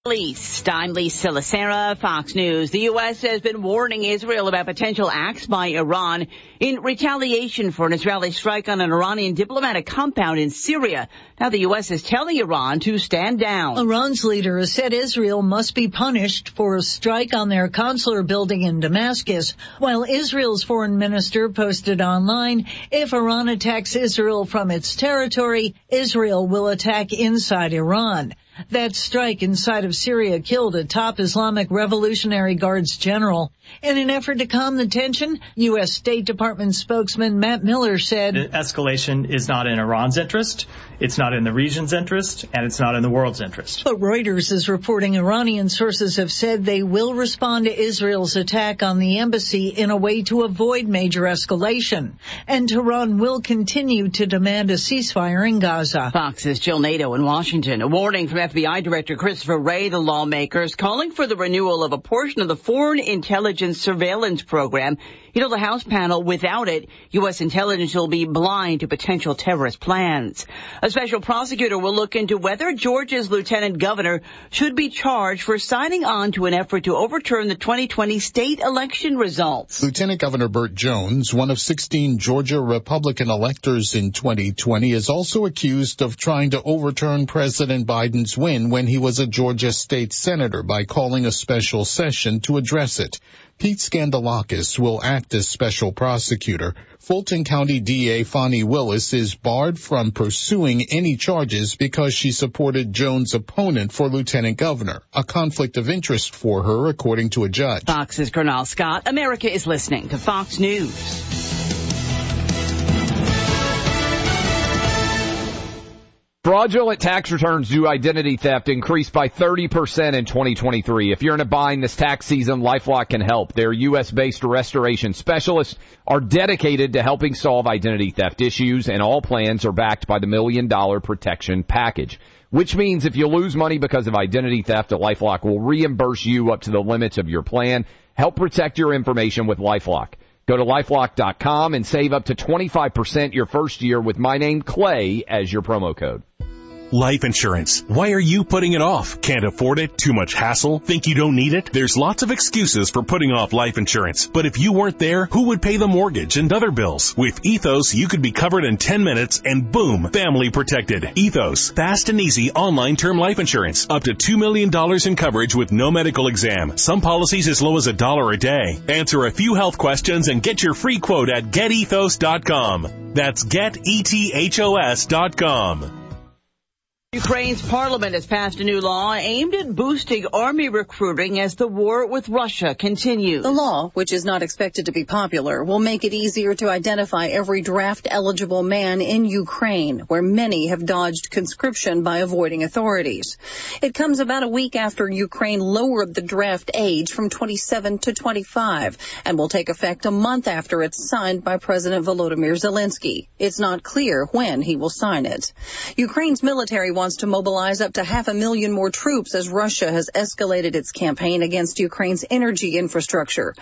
I'm Lisa Lacera, Fox News. The U.S. has been warning Israel about potential acts by Iran in retaliation for an Israeli strike on an Iranian diplomatic compound in Syria. Now the U.S. is telling Iran to stand down. Iran's leader has said Israel must be punished for a strike on their consular building in Damascus, while Israel's foreign minister posted online, if Iran attacks Israel from its territory, Israel will attack inside Iran. That strike inside of Syria killed a top Islamic Revolutionary Guards general. In an effort to calm the tension, U.S. State Department spokesman Matt Miller said, escalation is not in Iran's interest, it's not in the region's interest, and it's not in the world's interest. But Reuters is reporting Iranian sources have said they will respond to Israel's attack on the embassy in a way to avoid major escalation. And Tehran will continue to demand a ceasefire in Gaza. Fox's Jill Nato in Washington. A warning from FBI Director Christopher Wray, the lawmakers calling for the renewal of a portion of the Foreign Intelligence Surveillance Program. You know, the House panel, without it, U.S. intelligence will be blind to potential terrorist plans. A special prosecutor will look into whether Georgia's lieutenant governor should be charged for signing on to an effort to overturn the 2020 state election results. Lieutenant Governor Burt Jones, one of 16 Georgia Republican electors in 2020, is also accused of trying to overturn President Biden's win when he was a Georgia state senator by calling a special session to address it. Pete Skandalakis will act as special prosecutor. Fulton County DA Fonnie Willis is barred from pursuing any charges because she supported Jones' opponent for lieutenant governor, a conflict of interest for her, according to a judge. Fox's Colonel Scott. America is listening to Fox News. Fraudulent tax returns due to identity theft increased by 30% in 2023. If you're in a bind this tax season, LifeLock can help. Their U.S.-based restoration specialists are dedicated to helping solve identity theft issues, and all plans are backed by the $1 Million Protection Package, which means if you lose money because of identity theft, LifeLock will reimburse you up to the limits of your plan. Help protect your information with LifeLock. Go to LifeLock.com and save up to 25% your first year with my name, Clay, as your promo code. Life insurance. Why are you putting it off? Can't afford it? Too much hassle? Think you don't need it? There's lots of excuses for putting off life insurance. But if you weren't there, who would pay the mortgage and other bills? With Ethos, you could be covered in 10 minutes and boom, family protected. Ethos. Fast and easy online term life insurance. Up to $2 million in coverage with no medical exam. Some policies as low as $1 a day. Answer a few health questions and get your free quote at getethos.com. That's getethos.com. Ukraine's parliament has passed a new law aimed at boosting army recruiting as the war with Russia continues. The law, which is not expected to be popular, will make it easier to identify every draft-eligible man in Ukraine, where many have dodged conscription by avoiding authorities. It comes about a week after Ukraine lowered the draft age from 27 to 25 and will take effect a month after it's signed by President Volodymyr Zelensky. It's not clear when he will sign it. Ukraine's military wants to mobilize up to 500,000 more troops as Russia has escalated its campaign against Ukraine's energy infrastructure.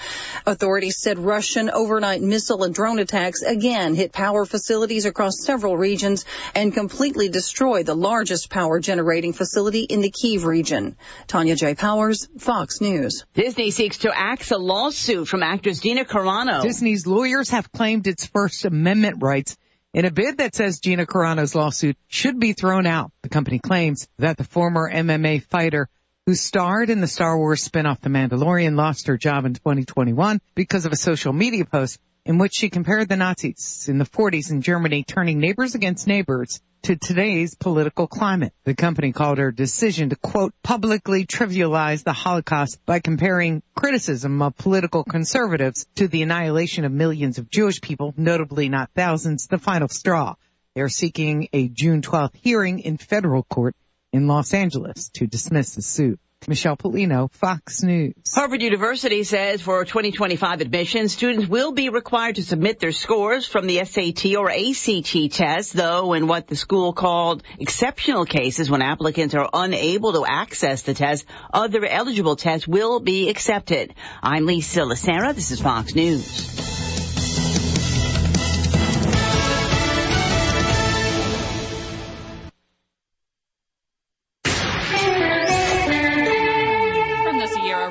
Authorities said Russian overnight missile and drone attacks again hit power facilities across several regions and completely destroyed the largest power generating facility in the Kyiv region. Tanya J. Powers, Fox News. Disney seeks to axe a lawsuit from actress Gina Carano. Disney's lawyers have claimed its First Amendment rights in a bid that says Gina Carano's lawsuit should be thrown out. The company claims that the former MMA fighter who starred in the Star Wars spin-off The Mandalorian lost her job in 2021 because of a social media post in which she compared the Nazis in the 40s in Germany turning neighbors against neighbors to today's political climate. The company called her decision to, quote, publicly trivialize the Holocaust by comparing criticism of political conservatives to the annihilation of millions of Jewish people, notably not thousands, the final straw. They are seeking a June 12th hearing in federal court in Los Angeles to dismiss the suit. Michelle Polino, Fox News. Harvard University says for 2025 admissions, students will be required to submit their scores from the SAT or ACT test, though in what the school called exceptional cases when applicants are unable to access the test, other eligible tests will be accepted. I'm Lisa Lacera. This is Fox News.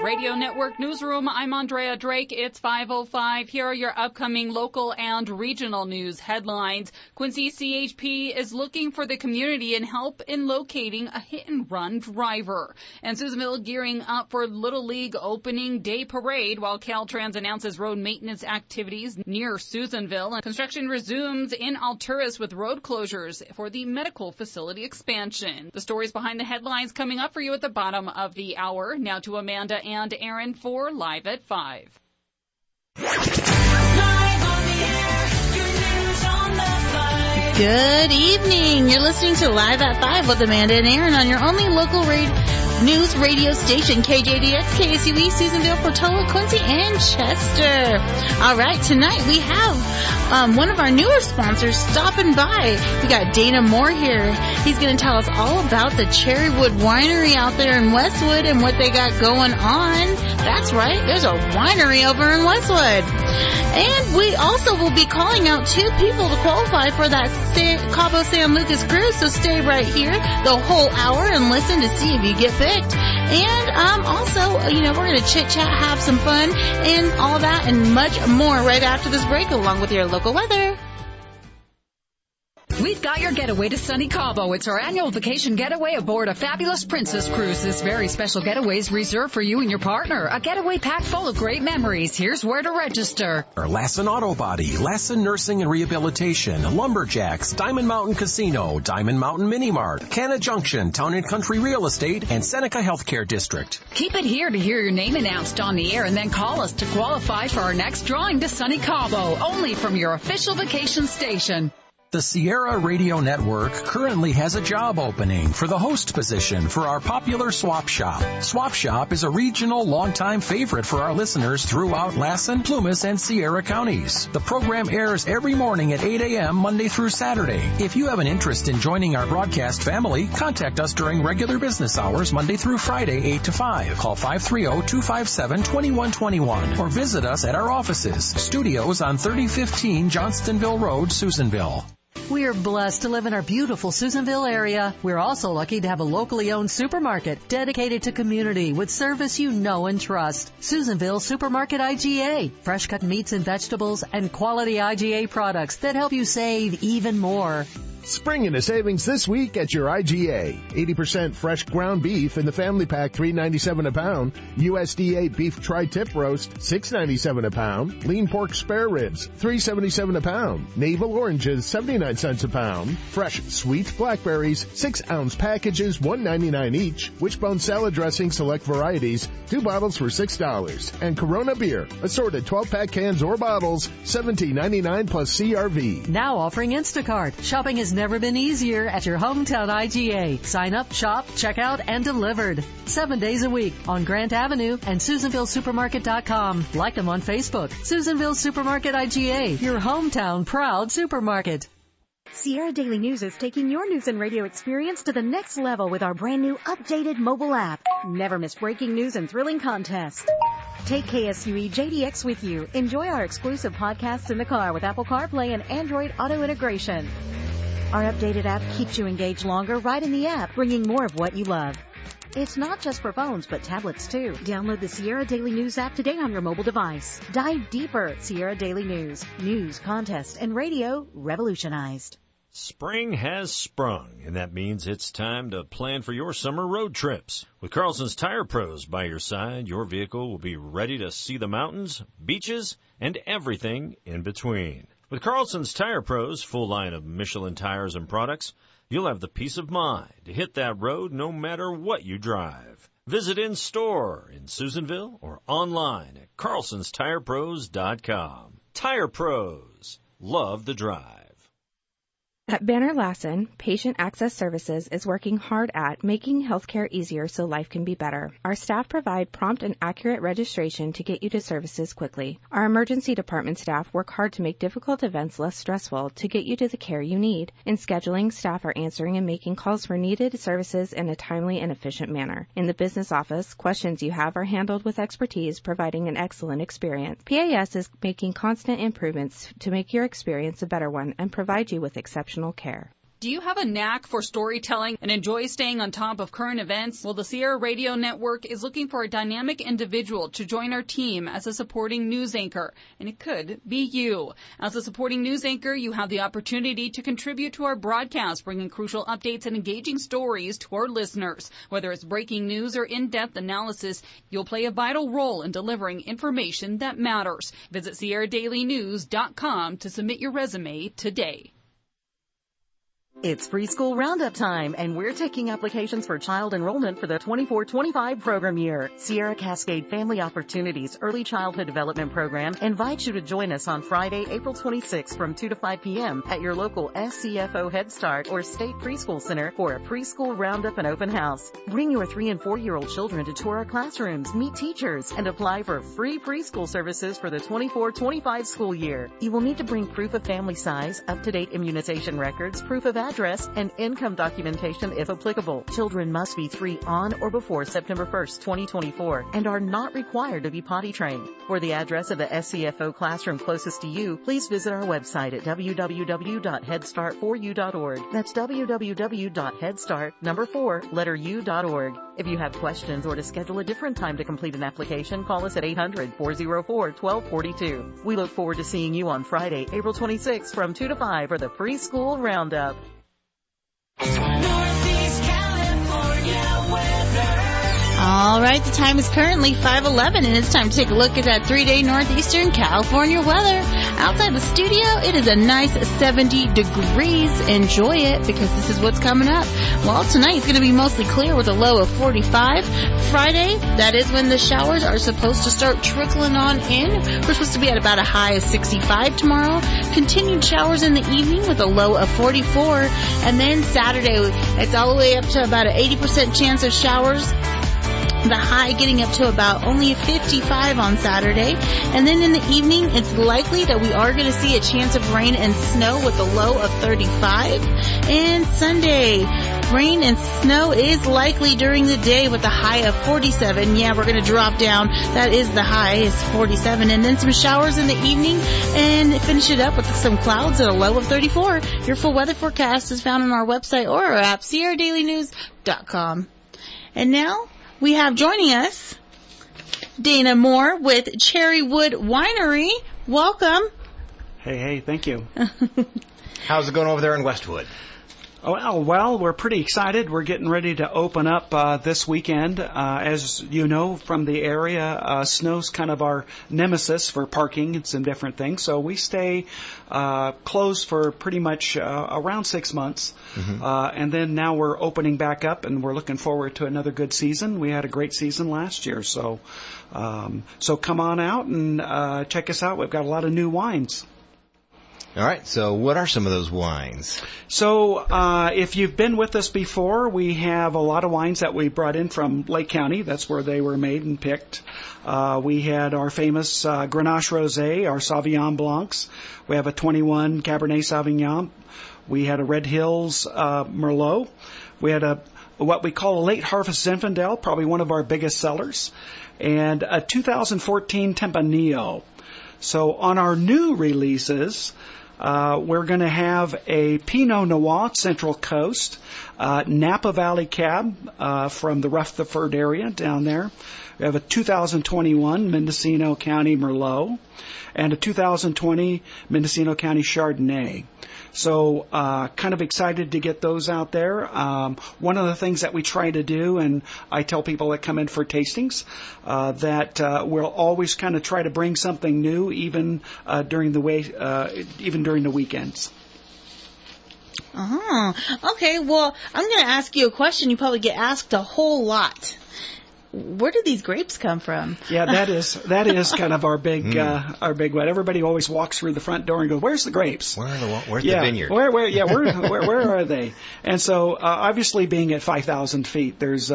Radio Network Newsroom. I'm Andrea Drake. It's 5:05. Here are your upcoming local and regional news headlines. Quincy CHP is looking for the community and help in locating a hit-and-run driver. And Susanville gearing up for Little League opening day parade while Caltrans announces road maintenance activities near Susanville. And construction resumes in Alturas with road closures for the medical facility expansion. The stories behind the headlines coming up for you at the bottom of the hour. Now to Amanda and Aaron for Live at 5. Good evening. You're listening to Live at 5 with Amanda and Aaron on your only local news radio station, KJDX, KSUE, Susanville, Portola, Quincy, and Chester. All right, tonight we have one of our newer sponsors stopping by. We got Dana Moore here. He's going to tell us all about the Cherrywood Winery out there in Westwood and what they got going on. That's right, there's a winery over in Westwood. And we also will be calling out 2 people to qualify for that Cabo San Lucas cruise, so stay right here the whole hour and listen to see if you get picked. And also, we're going to chit-chat, have some fun, and all that and much more right after this break, along with your local weather. We've got your getaway to sunny Cabo. It's our annual vacation getaway aboard a fabulous Princess Cruise. This very special getaway is reserved for you and your partner. A getaway packed full of great memories. Here's where to register. Lassen Auto Body, Lassen Nursing and Rehabilitation, Lumberjacks, Diamond Mountain Casino, Diamond Mountain Mini Mart, Canna Junction, Town and Country Real Estate, and Seneca Healthcare District. Keep it here to hear your name announced on the air and then call us to qualify for our next drawing to sunny Cabo. Only from your official vacation station. The Sierra Radio Network currently has a job opening for the host position for our popular Swap Shop. Swap Shop is a regional longtime favorite for our listeners throughout Lassen, Plumas, and Sierra counties. The program airs every morning at 8 a.m. Monday through Saturday. If you have an interest in joining our broadcast family, contact us during regular business hours Monday through Friday, 8 to 5. Call 530-257-2121 or visit us at our offices. Studios on 3015 Johnstonville Road, Susanville. We are blessed to live in our beautiful Susanville area. We're also lucky to have a locally owned supermarket dedicated to community with service you know and trust. Susanville Supermarket IGA. Fresh cut meats and vegetables and quality IGA products that help you save even more. Spring into savings this week at your IGA. 80% fresh ground beef in the family pack, $3.97 a pound. USDA beef tri-tip roast, $6.97 a pound. Lean pork spare ribs, $3.77 a pound. Navel oranges, 79 cents a pound. Fresh sweet blackberries, 6-ounce packages, $1.99 each. Wishbone salad dressing, select varieties, 2 bottles for $6. And Corona beer, assorted 12-pack cans or bottles, $17.99 plus CRV. Now offering Instacart. Shopping is never been easier at your hometown IGA. Sign up, shop, check out, and delivered. 7 days a week on Grant Avenue and SusanvilleSupermarket.com. Like them on Facebook. Susanville Supermarket IGA, your hometown proud supermarket. Sierra Daily News is taking your news and radio experience to the next level with our brand new updated mobile app. Never miss breaking news and thrilling contests. Take KSUE JDX with you. Enjoy our exclusive podcasts in the car with Apple CarPlay and Android Auto integration. Our updated app keeps you engaged longer right in the app, bringing more of what you love. It's not just for phones, but tablets too. Download the Sierra Daily News app today on your mobile device. Dive deeper. Sierra Daily News. News, contests, and radio revolutionized. Spring has sprung, and that means it's time to plan for your summer road trips. With Carlson's Tire Pros by your side, your vehicle will be ready to see the mountains, beaches, and everything in between. With Carlson's Tire Pros' full line of Michelin tires and products, you'll have the peace of mind to hit that road no matter what you drive. Visit in-store in Susanville or online at carlsonstirepros.com. Tire Pros. Love the drive. At Banner Lassen, Patient Access Services is working hard at making healthcare easier so life can be better. Our staff provide prompt and accurate registration to get you to services quickly. Our emergency department staff work hard to make difficult events less stressful to get you to the care you need. In scheduling, staff are answering and making calls for needed services in a timely and efficient manner. In the business office, questions you have are handled with expertise, providing an excellent experience. PAS is making constant improvements to make your experience a better one and provide you with exceptional care. Do you have a knack for storytelling and enjoy staying on top of current events? Well, the Sierra Radio Network is looking for a dynamic individual to join our team as a supporting news anchor, and it could be you. As a supporting news anchor, you have the opportunity to contribute to our broadcast, bringing crucial updates and engaging stories to our listeners. Whether it's breaking news or in-depth analysis, you'll play a vital role in delivering information that matters. Visit SierraDailyNews.com to submit your resume today. It's preschool roundup time, and we're taking applications for child enrollment for the 24-25 program year. Sierra Cascade Family Opportunities Early Childhood Development Program invites you to join us on Friday, April 26th from 2 to 5 p.m. at your local SCFO Head Start or State Preschool Center for a preschool roundup and open house. Bring your 3- and 4-year-old children to tour our classrooms, meet teachers, and apply for free preschool services for the 24-25 school year. You will need to bring proof of family size, up-to-date immunization records, proof of address, and income documentation if applicable. Children must be 3 on or before September 1st, 2024, and are not required to be potty trained. For the address of the SCFO classroom closest to you, please visit our website at www.headstartforyou.org. That's www.headstartnumber4u.org. If you have questions or to schedule a different time to complete an application, call us at 800-404-1242. We look forward to seeing you on Friday, April 26th from 2 to 5 for the preschool roundup. Northeast California weather. All right, the time is currently 5:11, and it's time to take a look at that 3-day Northeastern California weather. Outside the studio, it is a nice 70 degrees. Enjoy it, because this is what's coming up. Well, tonight it's going to be mostly clear with a low of 45. Friday, that is when the showers are supposed to start trickling on in. We're supposed to be at about a high of 65 tomorrow. Continued showers in the evening with a low of 44. And then Saturday, it's all the way up to about an 80% chance of showers. The high getting up to about only 55 on Saturday. And then in the evening, it's likely that we are going to see a chance of rain and snow with a low of 35. And Sunday, rain and snow is likely during the day with a high of 47. Yeah, we're going to drop down. That is the high, is 47. And then some showers in the evening and finish it up with some clouds at a low of 34. Your full weather forecast is found on our website or our app, SierraDailyNews.com. And now, we have joining us Dana Moore with Cherrywood Winery. Welcome. Hey, thank you. How's it going over there in Westwood? Oh, well, we're pretty excited. We're getting ready to open up this weekend. As you know from the area, snow's kind of our nemesis for parking and some different things. So we stay closed for pretty much around 6 months. Mm-hmm. And then now we're opening back up, and we're looking forward to another good season. We had a great season last year. So come on out and check us out. We've got a lot of new wines. All right, so what are some of those wines? So if you've been with us before, we have a lot of wines that we brought in from Lake County. That's where they were made and picked. We had our famous Grenache Rosé, our Sauvignon Blancs. We have a 21 Cabernet Sauvignon. We had a Red Hills Merlot. We had what we call a late harvest Zinfandel, probably one of our biggest sellers, and a 2014 Tempranillo. So on our new releases, we're going to have a Pinot Noir Central Coast, Napa Valley Cab from the Rutherford area down there. We have a 2021 Mendocino County Merlot and a 2020 Mendocino County Chardonnay. So kind of excited to get those out there. One of the things that we try to do, and I tell people that come in for tastings, that we'll always kind of try to bring something new, even during the weekends. Okay, well, I'm going to ask you a question you probably get asked a whole lot. Where do these grapes come from? Yeah, that is kind of our big one. Everybody always walks through the front door and goes, "Where's the grapes? Where's the vineyard? Where are they?" And so, obviously, being at 5,000 feet, there's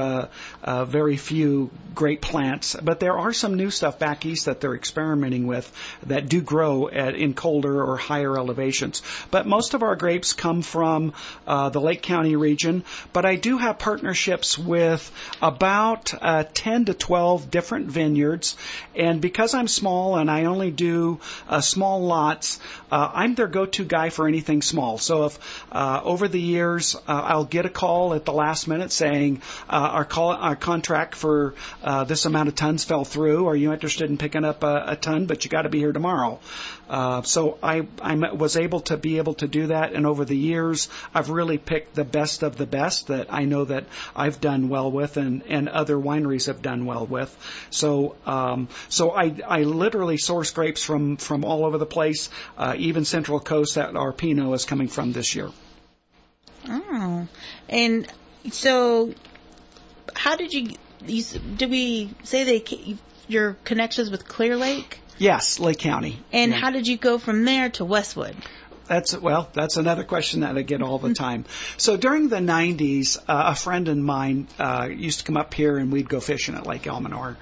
very few grape plants, but there are some new stuff back east that they're experimenting with that do grow in colder or higher elevations. But most of our grapes come from the Lake County region. But I do have partnerships with about 10 to 12 different vineyards. And because I'm small and I only do small lots, I'm their go-to guy for anything small. So if over the years I'll get a call at the last minute saying our contract for this amount of tons fell through. Are you interested in picking up a ton? But you got to be here tomorrow. So I was able to do that, and over the years I've really picked the best of the best that I know that I've done well with, and other wineries have done well with. So I literally source grapes from all over the place, even Central Coast that our Pinot is coming from this year. Oh, and so how did did we say your connections with Clear Lake? Yes, Lake County. And how did you go from there to Westwood? That's another question that I get all the time. So during the 90s, a friend of mine used to come up here and we'd go fishing at Lake Elminor.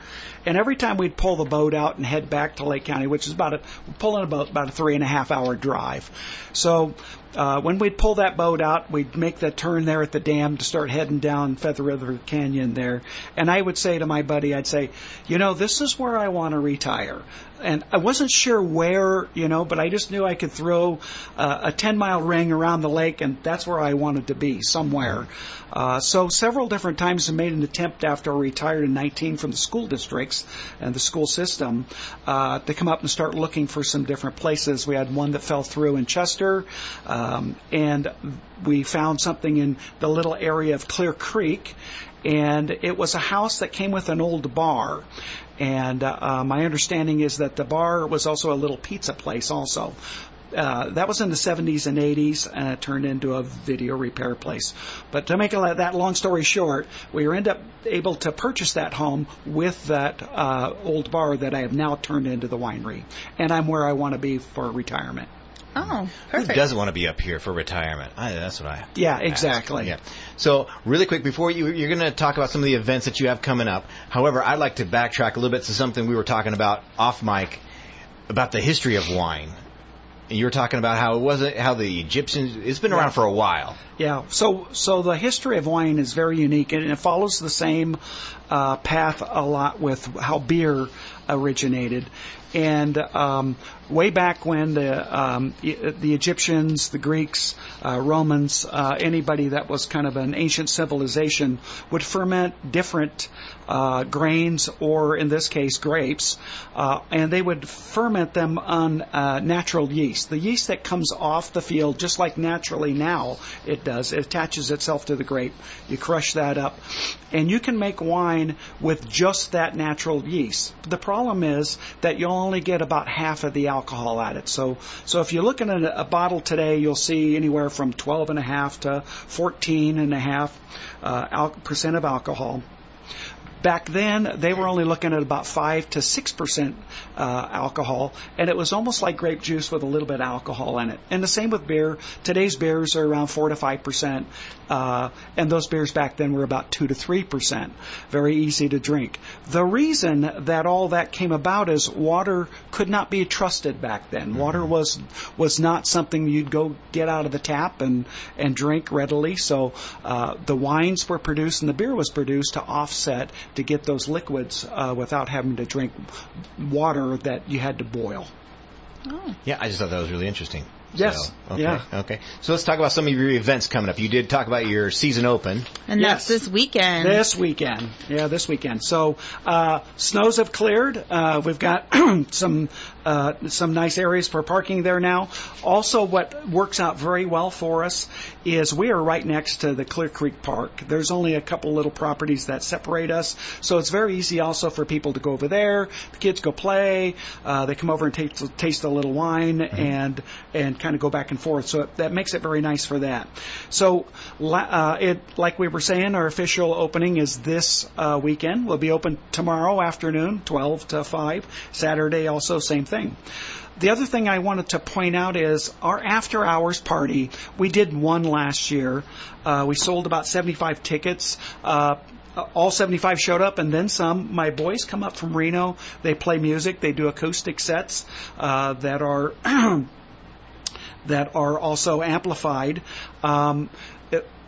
And every time we'd pull the boat out and head back to Lake County, which is about a 3.5 hour drive. So when we'd pull that boat out, we'd make the turn there at the dam to start heading down Feather River Canyon there. And I would say to my buddy, I'd say, this is where I want to retire. And I wasn't sure where, but I just knew I could throw a 10-mile ring around the lake, and that's where I wanted to be, somewhere. So several different times I made an attempt after I retired in 19 from the school districts and the school system to come up and start looking for some different places. We had one that fell through in Chester, and we found something in the little area of Clear Creek, and it was a house that came with an old bar. And my understanding is that the bar was also a little pizza place also. That was in the 70s and 80s, and it turned into a video repair place. But to make that long story short, we were able to purchase that home with that old bar that I have now turned into the winery. And I'm where I want to be for retirement. Oh, perfect. Who doesn't want to be up here for retirement? That's what I. Yeah, exactly. Yeah. So, really quick, before you're going to talk about some of the events that you have coming up. However, I'd like to backtrack a little bit to something we were talking about off mic about the history of wine. And you were talking about how the Egyptians. It's been around for a while. Yeah. So the history of wine is very unique, and it follows the same path a lot with how beer originated. And way back when the Egyptians, the Greeks, Romans, anybody that was kind of an ancient civilization would ferment different grains, or in this case grapes, and they would ferment them on natural yeast. The yeast that comes off the field, just like naturally now it does, it attaches itself to the grape. You crush that up, and you can make wine with just that natural yeast. The problem is that you'll only get about half of the alcohol at it. So if you're looking at a bottle today, you'll see anywhere from 12.5 to 14.5% of alcohol. Back then, they were only looking at about 5 to 6% alcohol, and it was almost like grape juice with a little bit of alcohol in it. And the same with beer. Today's beers are around 4 to 5%, and those beers back then were about 2 to 3%. Very easy to drink. The reason that all that came about is water could not be trusted back then. Water was not something you'd go get out of the tap and drink readily. So the wines were produced and the beer was produced to offset, to get those liquids without having to drink water that you had to boil. Oh. Yeah, I just thought that was really interesting. Yes. So, okay, yeah. Okay. So let's talk about some of your events coming up. You did talk about your season open. And that's this weekend. This weekend. Yeah, this weekend. So snows have cleared. We've got some nice areas for parking there now. Also, what works out very well for us is we are right next to the Clear Creek Park. There's only a couple little properties that separate us, so it's very easy also for people to go over there. The kids go play. They come over and taste a little wine and kind of go back and forth. So that makes it very nice for that. So like we were saying, our official opening is this weekend. We'll be open tomorrow afternoon, 12 to 5. Saturday also, same thing. The other thing I wanted to point out is our after-hours party. We did one last year. We sold about 75 tickets. All 75 showed up, and then some. My boys come up from Reno. They play music. They do acoustic sets that are also amplified.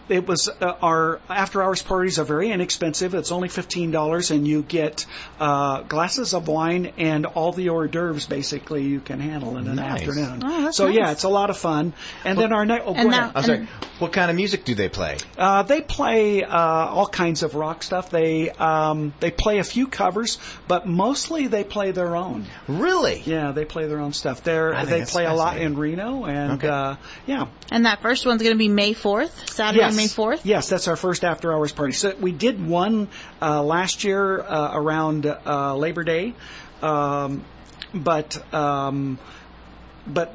it was our after-hours parties are very inexpensive. It's only $15, and you get glasses of wine and all the hors d'oeuvres basically you can handle in an afternoon. Oh, that's so nice. yeah, it's a lot of fun. And then our next. I'm sorry. What kind of music do they play? They play all kinds of rock stuff. They play a few covers, but mostly they play their own. Really? Yeah, they play their own stuff. They play a lot in Reno, and yeah. And that first one's going to be May 4th, Saturday, May 4th? Yes, that's our first after-hours party. So we did one last year around Labor Day, but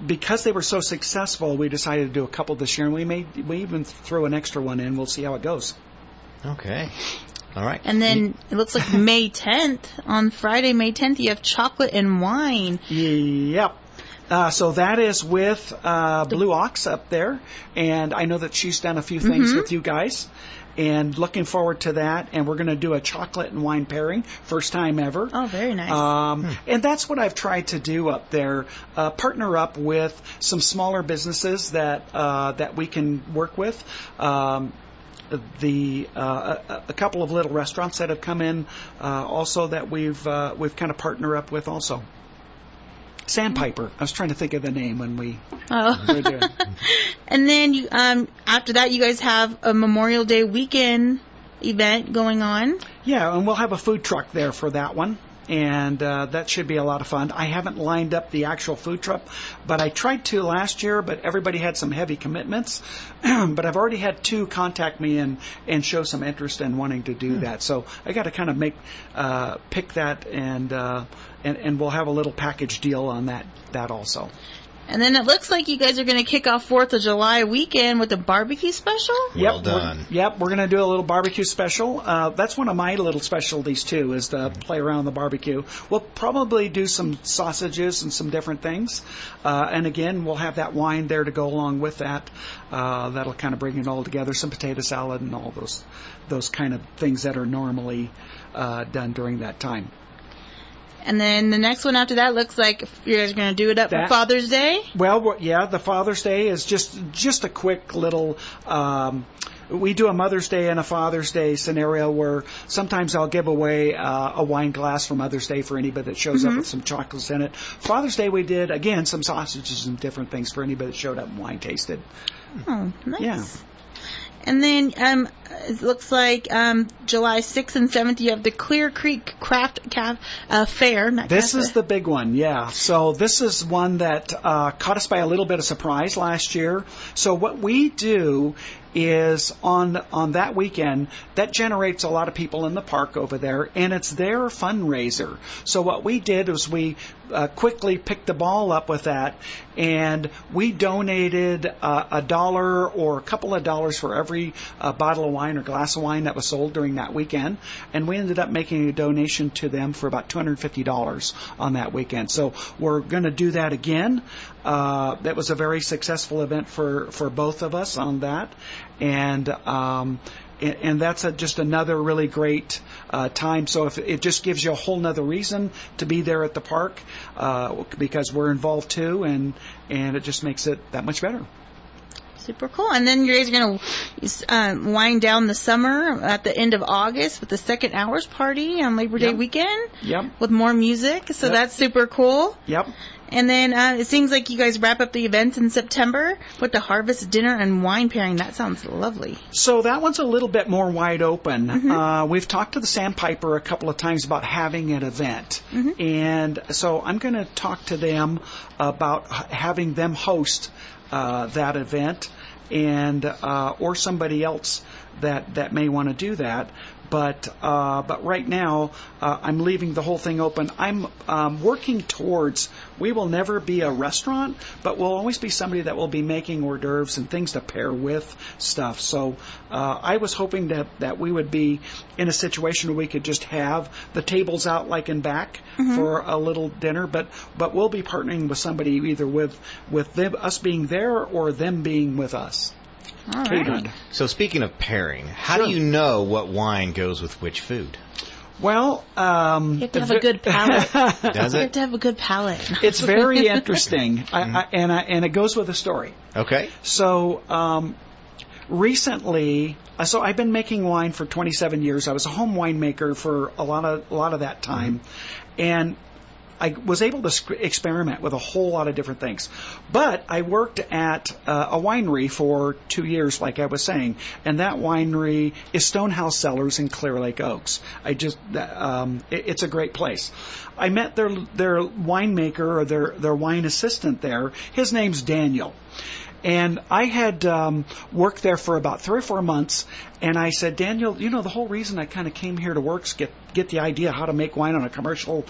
because they were so successful, we decided to do a couple this year, and we even threw an extra one in. We'll see how it goes. Okay. All right. And then it looks like May 10th, on Friday, May 10th, you have chocolate and wine. Yep. So that is with Blue Ox up there, and I know that she's done a few things with you guys, and looking forward to that. And we're going to do a chocolate and wine pairing, first time ever. Oh, very nice. And that's what I've tried to do up there, partner up with some smaller businesses that we can work with. A couple of little restaurants that have come in also that we've kind of partnered up with also. Sandpiper. I was trying to think of the name when we were doing. And then you, after that, you guys have a Memorial Day weekend event going on. Yeah, and we'll have a food truck there for that one. And that should be a lot of fun. I haven't lined up the actual food truck, but I tried to last year, but everybody had some heavy commitments. But I've already had 2 contact me and show some interest in wanting to do that. So I got to kind of pick that, and we'll have a little package deal on that also. And then it looks like you guys are going to kick off 4th of July weekend with a barbecue special? Well done. We're going to do a little barbecue special. That's one of my little specialties, too, is to play around the barbecue. We'll probably do some sausages and some different things. And again, we'll have that wine there to go along with that. That'll kind of bring it all together. Some potato salad and all those kind of things that are normally done during that time. And then the next one after that looks like you guys are going to do it up for Father's Day? Well, yeah, the Father's Day is just a quick little... we do a Mother's Day and a Father's Day scenario where sometimes I'll give away a wine glass for Mother's Day for anybody that shows up with some chocolates in it. Father's Day we did, again, some sausages and different things for anybody that showed up and wine tasted. Oh, nice. Yeah. And then it looks like July 6th and 7th you have the Clear Creek Craft Fair. This is the big one, yeah. So this is one that caught us by a little bit of surprise last year. So what we do is on that weekend, that generates a lot of people in the park over there, and it's their fundraiser. So what we did was we quickly picked the ball up with that, and we donated $1 or a couple of dollars for every bottle of wine or glass of wine that was sold during that weekend, and we ended up making a donation to them for about $250 on that weekend. So we're going to do that again. That was a very successful event for both of us on that. And that's just another really great time. So if it just gives you a whole nother reason to be there at the park, because we're involved too, and it just makes it that much better. Super cool. And then you guys are going to wind down the summer at the end of August with the second hours party on Labor Day weekend. Yep. With more music. So that's super cool. Yep. And then it seems like you guys wrap up the events in September with the harvest dinner and wine pairing. That sounds lovely. So that one's a little bit more wide open. We've talked to the Sandpiper a couple of times about having an event. And so I'm going to talk to them about having them host that event, and or somebody else that may want to do that. But right now, I'm leaving the whole thing open. I'm working towards, we will never be a restaurant, but we'll always be somebody that will be making hors d'oeuvres and things to pair with stuff. So I was hoping that we would be in a situation where we could just have the tables out like in back for a little dinner, but we'll be partnering with somebody either with them, us being there or them being with us. All right. So speaking of pairing, how do you know what wine goes with which food? Well, you have to have a good palate. Does it? You have to have a good palate. It's very interesting, and it goes with a story. Okay. So recently, so I've been making wine for 27 years. I was a home winemaker for a lot of that time, and I was able to experiment with a whole lot of different things. But I worked at a winery for 2 years, like I was saying, and that winery is Stonehouse Cellars in Clear Lake Oaks. It's a great place. I met their winemaker, or their wine assistant there. His name's Daniel. And I had worked there for about 3 or 4 months, and I said, Daniel, the whole reason I kind of came here to work is get the idea how to make wine on a commercial,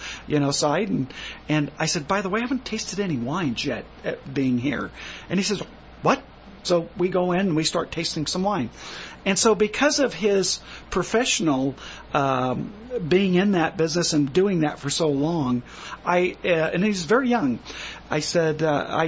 side. And I said, by the way, I haven't tasted any wines yet being here. And he says, what? So we go in and we start tasting some wine. And so because of his professional being in that business and doing that for so long, and he's very young, I said,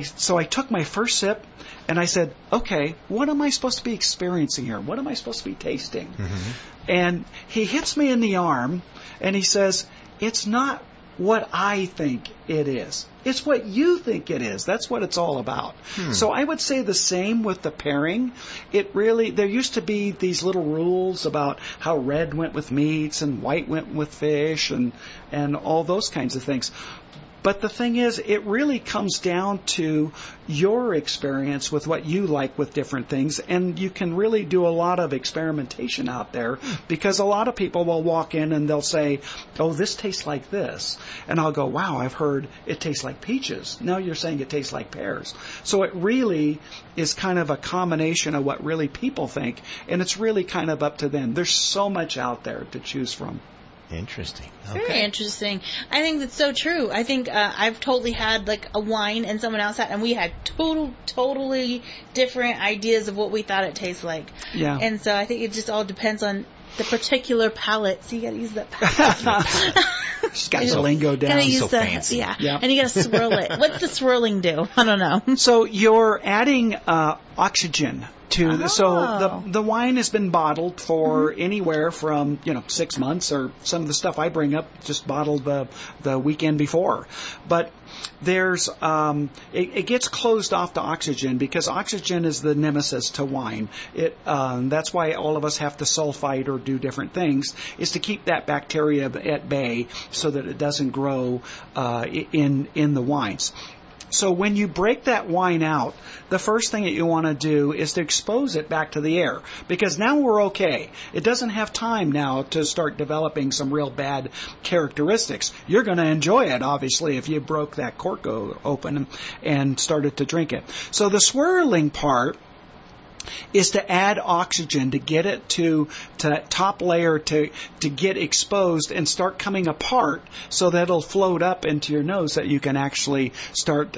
so I took my first sip and I said, okay, what am I supposed to be experiencing here? What am I supposed to be tasting? Mm-hmm. And he hits me in the arm and he says, it's not what I think it is. It's what you think it is. That's what it's all about. So I would say the same with the pairing. There used to be these little rules about how red went with meats and white went with fish and all those kinds of things. But the thing is, it really comes down to your experience with what you like with different things, and you can really do a lot of experimentation out there, because a lot of people will walk in and they'll say, oh, this tastes like this. And I'll go, wow, I've heard it tastes like peaches. Now you're saying it tastes like pears. So it really is kind of a combination of what really people think, and it's really kind of up to them. There's so much out there to choose from. Interesting. Okay. Very interesting. I think that's so true. I think I've totally had like a wine and someone else had, and we had totally different ideas of what we thought it tastes like. Yeah. And so I think it just all depends on the particular palate. So you got to use that palate. She's got the lingo down. So fancy. Yeah. Yep. And you got to swirl it. What's the swirling do? I don't know. So you're adding oxygen to so the wine has been bottled for anywhere from 6 months, or some of the stuff I bring up just bottled the weekend before. But there's it gets closed off to oxygen, because oxygen is the nemesis to wine. That's why all of us have to sulfite or do different things, is to keep that bacteria at bay so that it doesn't grow in the wines. So when you break that wine out, the first thing that you want to do is to expose it back to the air, because now we're okay. It doesn't have time now to start developing some real bad characteristics. You're going to enjoy it, obviously, if you broke that cork open and started to drink it. So the swirling part is to add oxygen to get it to top layer to get exposed and start coming apart, so that it'll float up into your nose, that you can actually start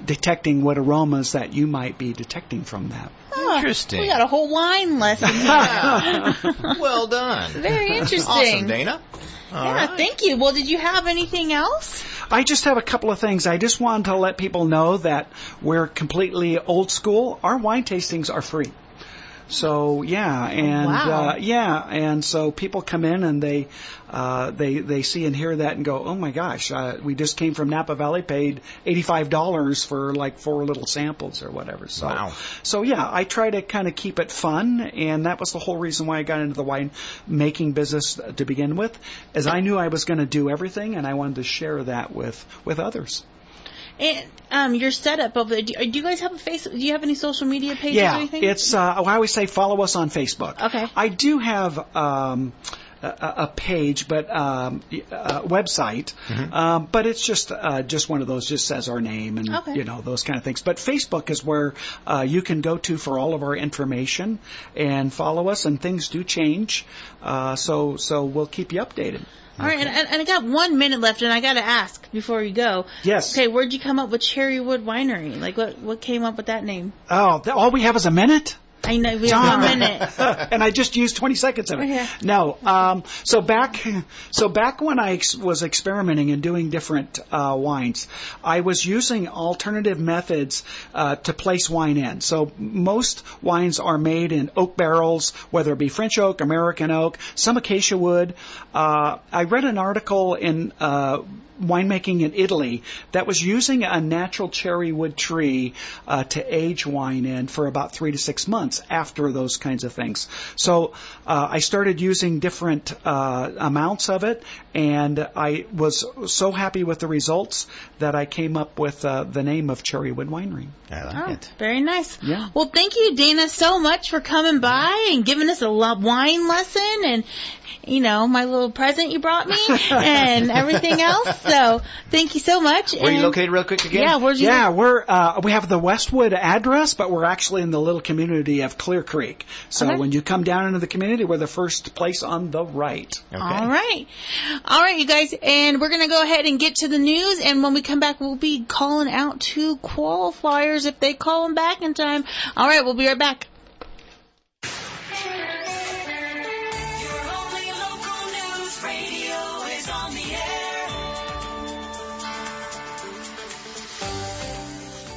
detecting what aromas that you might be detecting from that. Interesting. We got a whole wine lesson here. Well done. Very interesting. Awesome, Dana. All right. Thank you. Well, did you have anything else? I just have a couple of things. I just wanted to let people know that we're completely old school. Our wine tastings are free. So and so people come in and they see and hear that and go, oh my gosh, we just came from Napa Valley, paid $85 for like 4 little samples or whatever. So, wow. So yeah, I try to kind of keep it fun, and that was the whole reason why I got into the wine making business to begin with, as I knew I was going to do everything, and I wanted to share that with others. And your setup of it, do you guys have a Facebook? Do you have any social media pages or anything? Yeah, it's I always say follow us on Facebook. Okay. I do have a page, but a website, but it's just one of those, just says our name and those kind of things. But Facebook is where you can go to for all of our information and follow us, and things do change, so we'll keep you updated. All right, and I got 1 minute left, and I got to ask before you go. Yes. Okay, where'd you come up with Cherrywood Winery? Like, what came up with that name? Oh, all we have is a minute? I know, we have 1 minute. And I just used 20 seconds of it. Yeah. No, so back when I was experimenting and doing different wines, I was using alternative methods to place wine in. So most wines are made in oak barrels, whether it be French oak, American oak, some acacia wood. I read an article in winemaking in Italy that was using a natural cherrywood tree to age wine in for about 3 to 6 months. months after those kinds of things. So I started using different amounts of it, and I was so happy with the results that I came up with the name of Cherrywood Winery. I like it. Very nice. Yeah. Well, thank you, Dana, so much for coming by and giving us a wine lesson and, my little present you brought me and everything else. So thank you so much. Where are you located real quick again? Yeah, where'd you we have the Westwood address, but we're actually in the little community of Clear Creek. So when you come down into the community, we're the first place on the right. Okay. All right, you guys, and we're going to go ahead and get to the news, and when we come back, we'll be calling out 2 qualifiers if they call them back in time. All right, we'll be right back.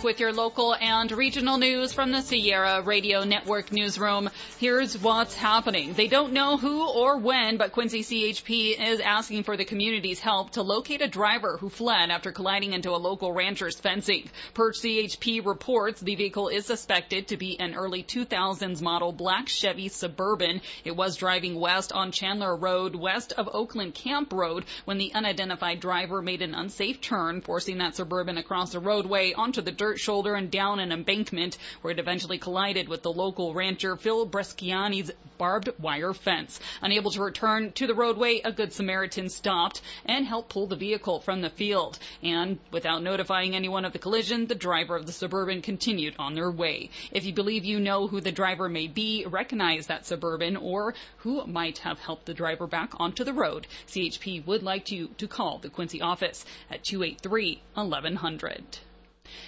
With your local and regional news from the Sierra Radio Network newsroom, here's what's happening. They don't know who or when, but Quincy CHP is asking for the community's help to locate a driver who fled after colliding into a local rancher's fencing. Per CHP reports, the vehicle is suspected to be an early 2000s model black Chevy Suburban. It was driving west on Chandler Road, west of Oakland Camp Road, when the unidentified driver made an unsafe turn, forcing that Suburban across the roadway onto the dirt shoulder and down an embankment, where it eventually collided with the local rancher Phil Bresciani's barbed wire fence. Unable to return to the roadway, a Good Samaritan stopped and helped pull the vehicle from the field. And without notifying anyone of the collision, the driver of the Suburban continued on their way. If you believe you know who the driver may be, recognize that Suburban, or who might have helped the driver back onto the road, CHP would like you to call the Quincy office at 283-1100.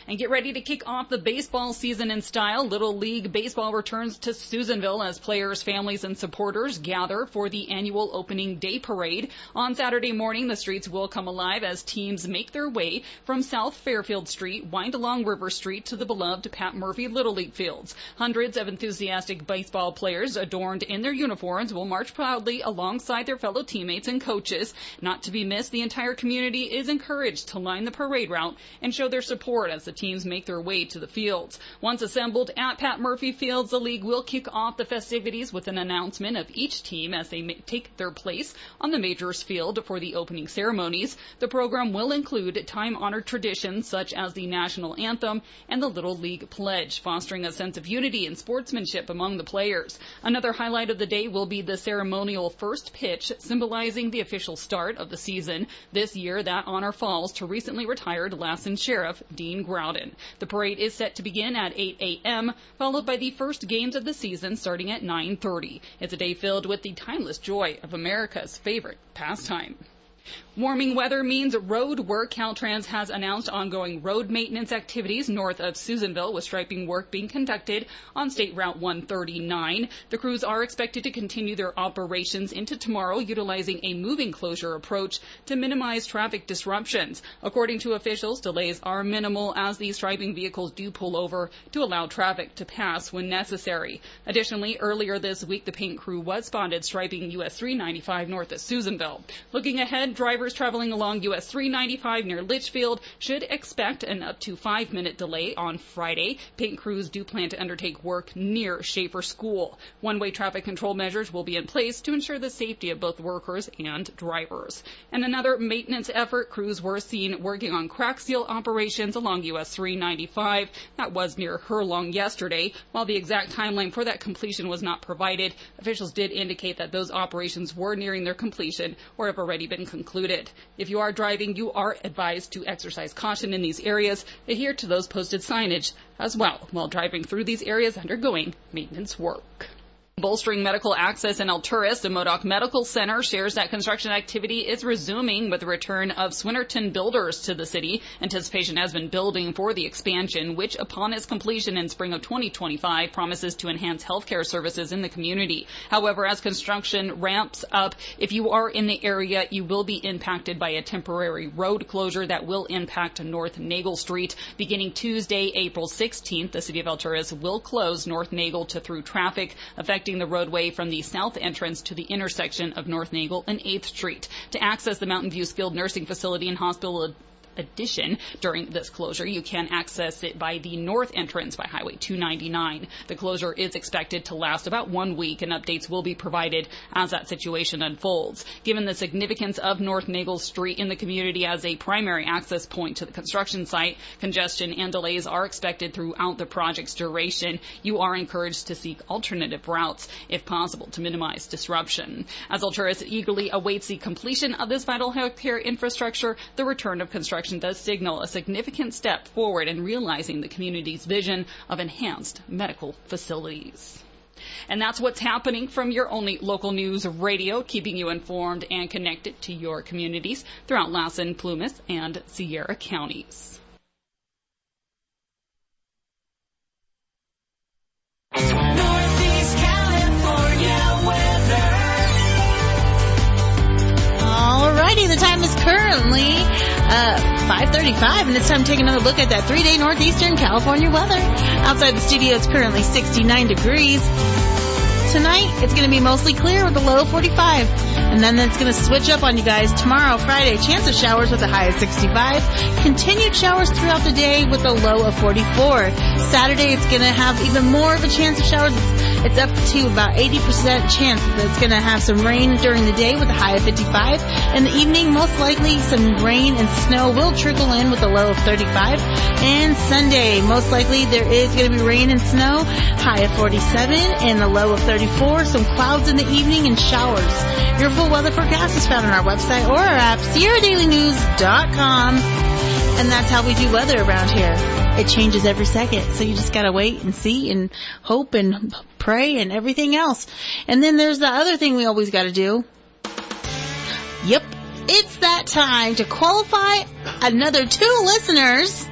And get ready to kick off the baseball season in style. Little League Baseball returns to Susanville as players, families, and supporters gather for the annual opening day parade. On Saturday morning, the streets will come alive as teams make their way from South Fairfield Street, wind along River Street to the beloved Pat Murphy Little League fields. Hundreds of enthusiastic baseball players adorned in their uniforms will march proudly alongside their fellow teammates and coaches. Not to be missed, the entire community is encouraged to line the parade route and show their support as the teams make their way to the fields. Once assembled at Pat Murphy Fields, the league will kick off the festivities with an announcement of each team as they take their place on the Majors Field for the opening ceremonies. The program will include time-honored traditions such as the national anthem and the Little League Pledge, fostering a sense of unity and sportsmanship among the players. Another highlight of the day will be the ceremonial first pitch, symbolizing the official start of the season. This year, that honor falls to recently retired Lassen Sheriff Dean Groudon. The parade is set to begin at 8 a.m., followed by the first games of the season starting at 9:30. It's a day filled with the timeless joy of America's favorite pastime. Warming weather means road work. Caltrans has announced ongoing road maintenance activities north of Susanville, with striping work being conducted on State Route 139. The crews are expected to continue their operations into tomorrow, utilizing a moving closure approach to minimize traffic disruptions. According to officials, delays are minimal as these striping vehicles do pull over to allow traffic to pass when necessary. Additionally, earlier this week, the paint crew was spotted striping US 395 north of Susanville. Looking ahead, drivers traveling along US 395 near Litchfield should expect an up to 5-minute delay on Friday. Paint crews do plan to undertake work near Schaefer School. One-way traffic control measures will be in place to ensure the safety of both workers and drivers. And another maintenance effort, crews were seen working on crack seal operations along US 395. That was near Hurlong yesterday. While the exact timeline for that completion was not provided, officials did indicate that those operations were nearing their completion or have already been concluded. If you are driving, you are advised to exercise caution in these areas. Adhere to those posted signage as well while driving through these areas undergoing maintenance work. Bolstering medical access in Alturas, the Modoc Medical Center shares that construction activity is resuming with the return of Swinnerton Builders to the city. Anticipation has been building for the expansion, which upon its completion in spring of 2025 promises to enhance healthcare services in the community. However, as construction ramps up, if you are in the area, you will be impacted by a temporary road closure that will impact North Nagle Street. Beginning Tuesday, April 16th, the city of Alturas will close North Nagle to through traffic, affecting the roadway from the south entrance to the intersection of North Nagle and 8th Street. To access the Mountain View Skilled Nursing Facility and Hospital addition, during this closure, you can access it by the north entrance by Highway 299. The closure is expected to last about 1 week, and updates will be provided as that situation unfolds. Given the significance of North Nagle Street in the community as a primary access point to the construction site, congestion and delays are expected throughout the project's duration. You are encouraged to seek alternative routes, if possible, to minimize disruption. As Alturas eagerly awaits the completion of this vital healthcare infrastructure, the return of construction does signal a significant step forward in realizing the community's vision of enhanced medical facilities. And that's what's happening from your only local news radio, keeping you informed and connected to your communities throughout Lassen, Plumas, and Sierra counties. Northeast California weather. Alrighty, the time is currently 5:35, and it's time to take another look at that 3-day northeastern California weather. Outside the studio, it's currently 69 degrees. Tonight, it's going to be mostly clear with a low of 45. And then it's going to switch up on you guys. Tomorrow, Friday, chance of showers with a high of 65. Continued showers throughout the day with a low of 44. Saturday, it's going to have even more of a chance of showers. It's up to about 80% chance that it's going to have some rain during the day with a high of 55. In the evening, most likely some rain and snow will trickle in with a low of 35. And Sunday, most likely there is going to be rain and snow, high of 47 and a low of 34. Some clouds in the evening and showers. Your full weather forecast is found on our website or our app, SierraDailyNews.com. And that's how we do weather around here. It changes every second, so you just gotta wait and see and hope and pray and everything else. And then there's the other thing we always gotta do. Yep, it's that time to qualify another 2 listeners,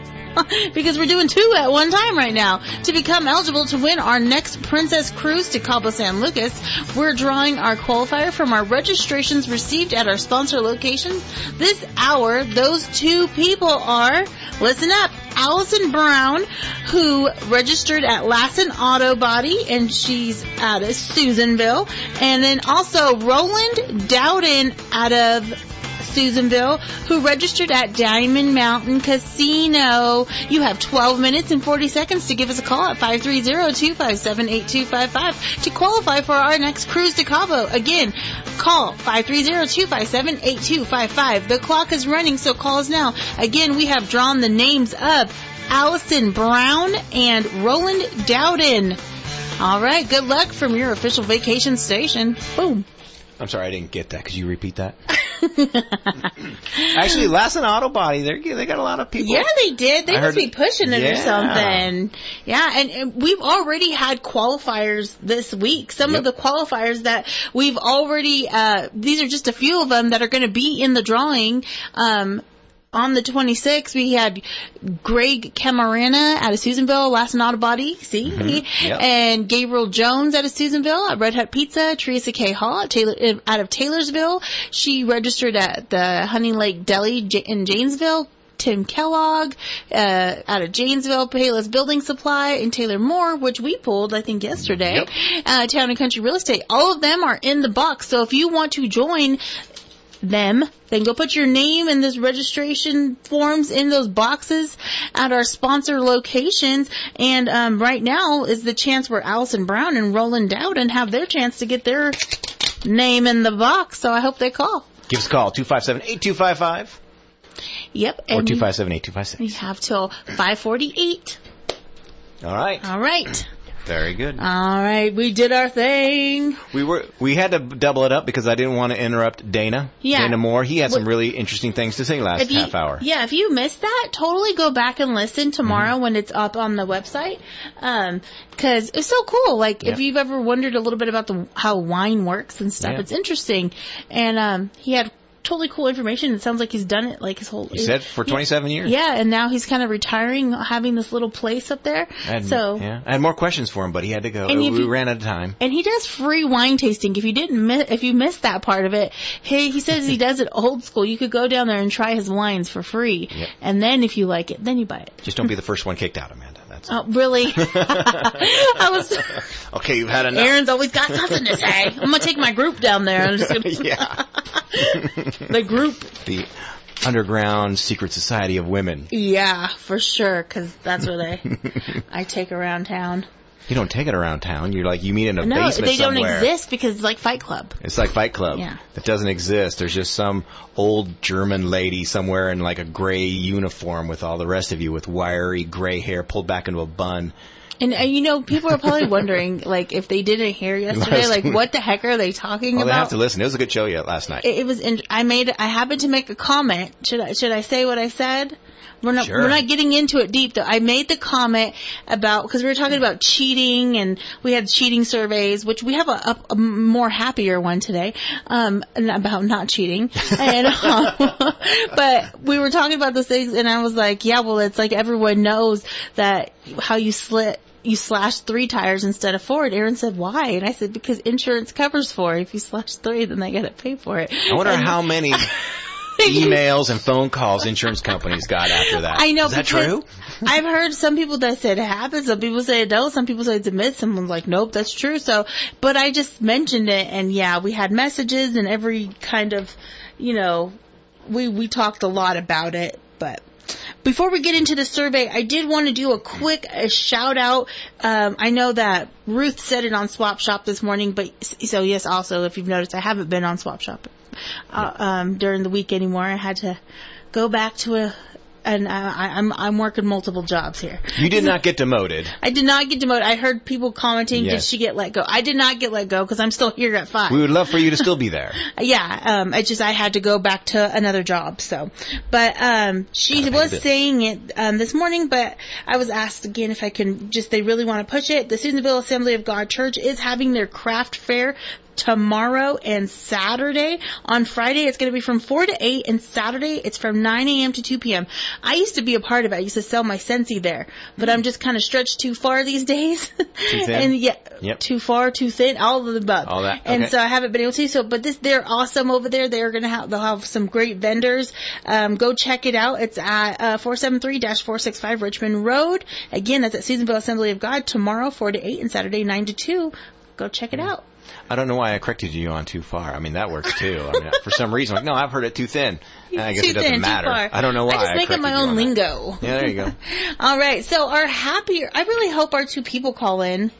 because we're doing 2 at one time right now, to become eligible to win our next Princess Cruise to Cabo San Lucas. We're drawing our qualifier from our registrations received at our sponsor location this hour. Those 2 people are, listen up, Allison Brown, who registered at Lassen Auto Body, and she's out of Susanville. And then also Roland Dowden out of Susanville, who registered at Diamond Mountain Casino. You have 12 minutes and 40 seconds to give us a call at 530-257-8255 to qualify for our next cruise to Cabo. Again, call 530-257-8255. The clock is running, so call us now. Again, we have drawn the names of Allison Brown and Roland Dowden. All right, good luck from your official vacation station. Boom. I'm sorry, I didn't get that. Could you repeat that? Actually, Lassen Auto Body, they got a lot of people. Yeah, they did. They must be pushing it or something. Yeah, and we've already had qualifiers this week. Some of the qualifiers that we've already, these are just a few of them that are going to be in the drawing. On the 26th, we had Greg Camarena out of Susanville, Lassen Auto Body, and Gabriel Jones out of Susanville at Red Hut Pizza, Teresa K. Hall out of Taylorsville. She registered at the Honey Lake Deli in Janesville. Tim Kellogg out of Janesville, Payless Building Supply, and Taylor Moore, which we pulled, I think, yesterday. Town and Country Real Estate. All of them are in the box, so if you want to join them, then go put your name and this registration forms in those boxes at our sponsor locations. And right now is the chance where Allison Brown and Roland Dowden have their chance to get their name in the box. So I hope they call. Give us a call, 257-8255. Yep. Or 257-8256. We have till 5:48. All right. All right. Very good. All right, we did our thing. We had to double it up because I didn't want to interrupt Dana. Yeah. Dana Moore. He had some really interesting things to say last half hour. Yeah, if you missed that, totally go back and listen tomorrow when it's up on the website. Because it's so cool. Like, if you've ever wondered a little bit about how wine works and stuff, it's interesting. And he had totally cool information. It sounds like he's done it like his whole... He said for 27 years. Yeah, and now he's kind of retiring, having this little place up there. I had more questions for him, but he had to go. We ran out of time. And he does free wine tasting. If you missed that part of it, he says he does it old school. You could go down there and try his wines for free. Yep. And then if you like it, then you buy it. Just don't be the first one kicked out, Amanda. Oh, really? I was... Okay, you've had enough. Aaron's always got something to say. I'm going to take my group down there. I'm just gonna... Yeah. The group. underground secret society of women. Yeah, for sure, because that's where I take around town. You don't take it around town. You meet in a No, basement they somewhere. don't exist because it's like Fight Club. It's like Fight Club. Yeah. That doesn't exist. There's just some old German lady somewhere in like a gray uniform with all the rest of you with wiry gray hair pulled back into a bun. And, people are probably wondering, like, if they didn't hear yesterday, like, what the heck are they talking about? Well, they have to listen. It was a good show last night. It was, I happened to make a comment. Should I say what I said? We're not getting into it deep though. I made the comment because we were talking about cheating and we had cheating surveys, which we have a more happier one today, about not cheating. And, but we were talking about those things and I was like, yeah, well, it's like everyone knows that how you slash 3 tires instead of 4. And Aaron said, why? And I said, because insurance covers 4. If you slash 3, then they got to pay for it. I wonder how many emails and phone calls insurance companies got after that. I know. Is that true? I've heard some people that said it happens. Some people say it don't. Some people say it's a myth. Someone's like, nope, that's true. So, but I just mentioned it, and yeah, we had messages and every kind of, we talked a lot about it, but. Before we get into the survey, I did want to do a quick shout out. I know that Ruth said it on Swap Shop this morning, but so yes, also if you've noticed, I haven't been on Swap Shop during the week anymore. I had to go back to I'm working multiple jobs here. You did not get demoted. I did not get demoted. I heard people commenting, Did she get let go? I did not get let go because I'm still here at 5. We would love for you to still be there. Yeah, I had to go back to another job. So, but she was saying it this morning. But I was asked again if I can they really want to push it. The Susanville Assembly of God Church is having their craft fair tomorrow and Saturday. On Friday, it's going to be from 4 to 8, and Saturday, it's from 9 a.m. to 2 p.m. I used to be a part of it. I used to sell my Scentsy there, but I'm just kind of stretched too far these days. Too thin? And too far, too thin, all of the above. All that. Okay. And so I haven't been able to. So, but they're awesome over there. They'll have some great vendors. Go check it out. It's at 473-465 Richmond Road. Again, that's at Susanville Assembly of God tomorrow, 4 to 8, and Saturday, 9 to 2. Go check it out. I don't know why I corrected you on too far. I mean, that works too. I mean, for some reason, no, I've heard it too thin. I guess it doesn't matter. I don't know why. I just make up my own lingo. Yeah, there you go. All right. So I really hope our 2 people call in.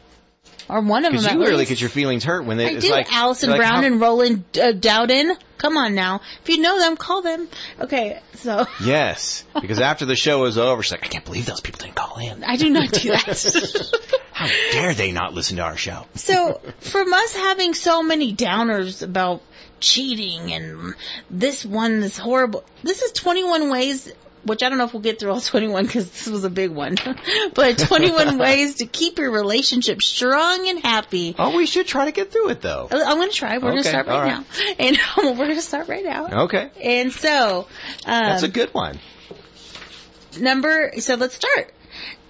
Or one of them, Because you really get your feelings hurt when they. I do. Allison Brown and Roland Dowden. Come on now. If you know them, call them. Okay, so. Yes, because after the show is over, she's like, I can't believe those people didn't call in. I do not do that. How dare they not listen to our show? So, from us having so many downers about cheating and this horrible. This is 21 ways. Which I don't know if we'll get through all 21 because this was a big one. But 21 ways to keep your relationship strong and happy. Oh, we should try to get through it, though. I'm going to try. We're going to start right now. And we're going to start right now. Okay. And so. That's a good one. So let's start.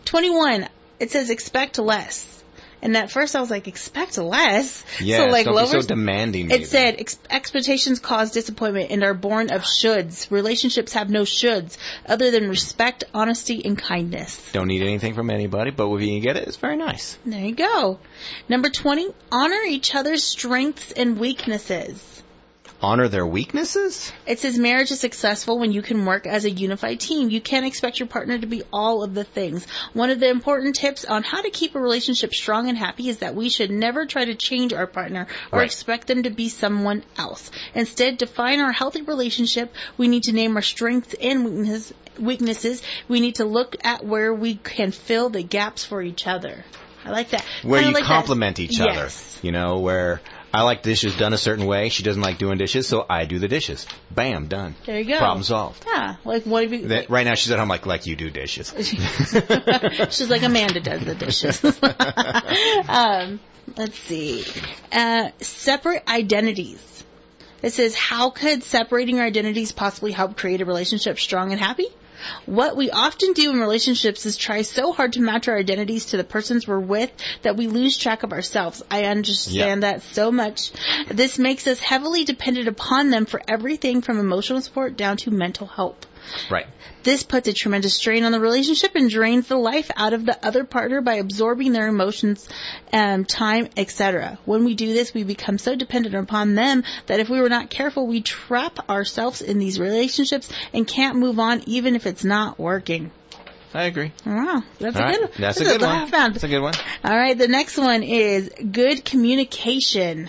21. It says expect less. And at first I was like, expect less? Yeah, so like don't be so demanding. Maybe. It said, expectations cause disappointment and are born of shoulds. Relationships have no shoulds other than respect, honesty, and kindness. Don't need anything from anybody, but when you get it, it's very nice. There you go. Number 20, honor each other's strengths and weaknesses. Honor their weaknesses? It says marriage is successful when you can work as a unified team. You can't expect your partner to be all of the things. One of the important tips on how to keep a relationship strong and happy is that we should never try to change our partner or expect them to be someone else. Instead, define our healthy relationship. We need to name our strengths and weaknesses. We need to look at where we can fill the gaps for each other. I like that. Where you complement each other. You know, where I like dishes done a certain way. She doesn't like doing dishes, so I do the dishes. Bam, done. There you go. Problem solved. Yeah. Like, what have you... Right now she's at home like you do dishes. She's like, Amanda does the dishes. Let's see. Separate identities. It says, how could separating our identities possibly help create a relationship strong and happy? What we often do in relationships is try so hard to match our identities to the persons we're with that we lose track of ourselves. I understand that so much. This makes us heavily dependent upon them for everything from emotional support down to mental help. Right. This puts a tremendous strain on the relationship and drains the life out of the other partner by absorbing their emotions, time, etc. When we do this, we become so dependent upon them that if we were not careful, we trap ourselves in these relationships and can't move on even if it's not working. I agree. Wow, that's All a right. good one. That's a good one. That's a good one. All right, the next one is good communication.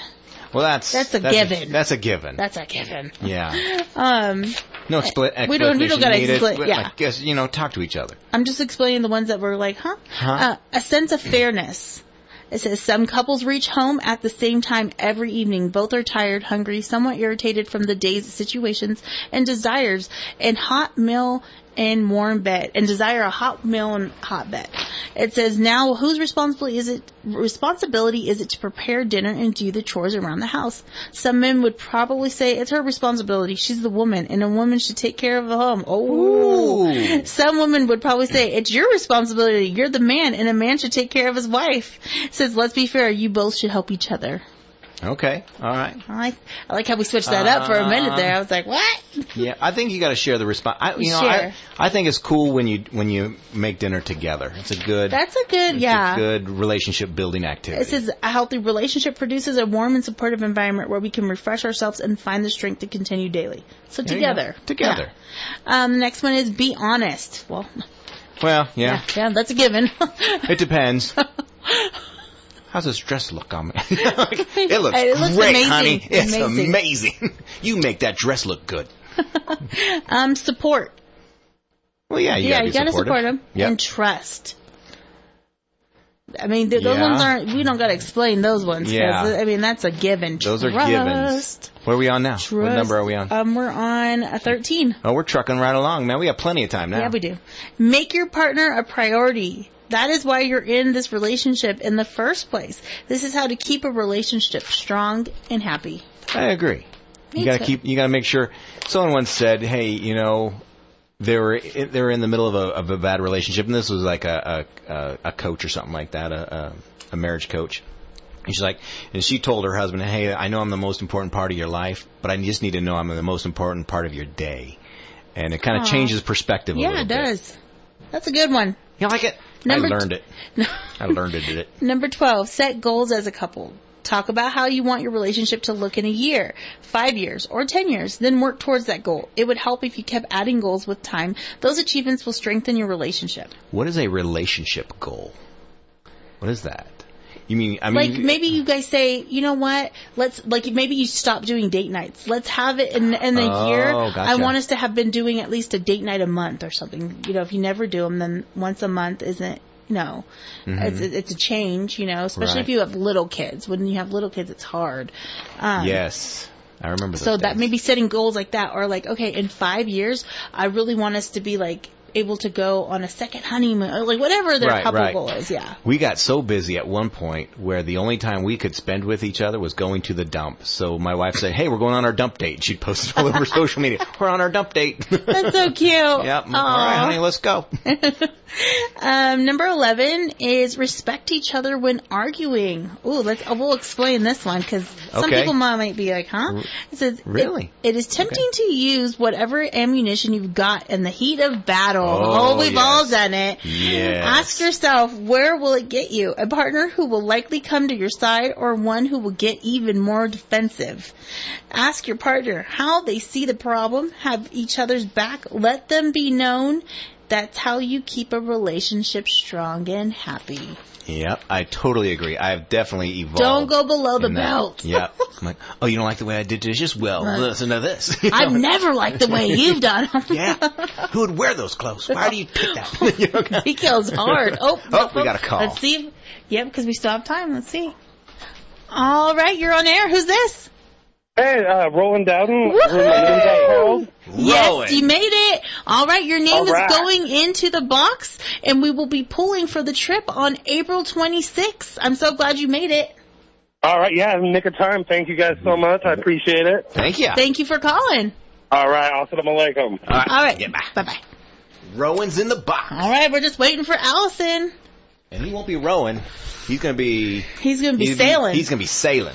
Well, that's a given. That's a given. That's a given. Yeah. We No explanation don't gotta needed. explain. Yeah. I guess, talk to each other. I'm just explaining the ones that were like, a sense of fairness. It says some couples reach home at the same time every evening. Both are tired, hungry, somewhat irritated from the day's situations and desires and hot meal and warm bed and desire a hot meal and hot bed. It says now whose responsibility is it to prepare dinner and do the chores around the house? Some men would probably say it's her responsibility. She's the woman and a woman should take care of the home. Oh. Some women would probably say it's your responsibility. You're the man and a man should take care of his wife. It says let's be fair. You both should help each other. Okay. All right. I like how we switched that up for a minute there. I was like, what? Yeah, I think you got to share the I think it's cool when you make dinner together. It's a good relationship building activity. It says a healthy relationship produces a warm and supportive environment where we can refresh ourselves and find the strength to continue daily. So together. Together. Yeah. The next one is be honest. Well, yeah. Yeah, that's a given. It depends. How's this dress look on me? It looks great, amazing. honey. It's amazing. You make that dress look good. Support. Well, yeah, you gotta support them. Yep. And trust. I mean, those ones we don't gotta explain those ones. Yeah. I mean, that's a given. Those are givens. Where are we on now? Trust. What number are we on? We're on 13. Oh, we're trucking right along, man. We have plenty of time now. Yeah, we do. Make your partner a priority. That is why you're in this relationship in the first place. This is how to keep a relationship strong and happy. I agree. You gotta make sure. Someone once said, hey, they were in the middle of a bad relationship, and this was like a coach or something like that, a marriage coach. And she's like, and she told her husband, hey, I know I'm the most important part of your life, but I just need to know I'm the most important part of your day. And it kind of changes perspective a little bit. Yeah, it does. That's a good one. You like it? I learned it. I learned it. Number 12, set goals as a couple. Talk about how you want your relationship to look in a year, 5 years, or 10 years. Then work towards that goal. It would help if you kept adding goals with time. Those achievements will strengthen your relationship. What is a relationship goal? What is that? You mean, like maybe you guys say, you know what? Maybe you stop doing date nights. Let's have it in a year. Gotcha. I want us to have been doing at least a date night a month or something. If you never do them, then once a month isn't. No, it's a change. Especially if you have little kids. When you have little kids, it's hard. Yes. I remember those So days. that maybe setting goals like that, or like, okay, in 5 years, I really want us to be like able to go on a second honeymoon, or like whatever their couple goal is. Yeah. We got so busy at one point where the only time we could spend with each other was going to the dump. So my wife said, hey, we're going on our dump date. She'd post it all over social media. We're on our dump date. That's so cute. Yep. All right, honey, let's go. Number 11 is respect each other when arguing. Ooh, we'll explain this one because some people might be like, huh? It says, really? It is tempting to use whatever ammunition you've got in the heat of battle. Oh, we've all done it. Yes. Ask yourself, where will it get you? A partner who will likely come to your side or one who will get even more defensive? Ask your partner how they see the problem. Have each other's back. Let them be known. That's how you keep a relationship strong and happy. Yep, I totally agree. I've definitely evolved. Don't go below the belt. Yep. I'm like, oh, you don't like the way I did dishes? Well, listen to this. I've never liked the way you've done them. Yeah. Who would wear those clothes? Why do you pick that? He kills hard. Oh, we got a call. Let's see. Yep, because we still have time. Let's see. All right, you're on air. Who's this? Hey, Roland Dowden. Yes, you made it. All right, your name is going into the box, and we will be pulling for the trip on April 26th. I'm so glad you made it. All right, yeah, nick of time. Thank you guys so much. I appreciate it. Thank you. Thank you for calling. All right, assalamu alaikum. All right. Bye-bye. Rowan's in the box. All right, we're just waiting for Allison. And he won't be rowing. He's going to be sailing. He's going to be sailing.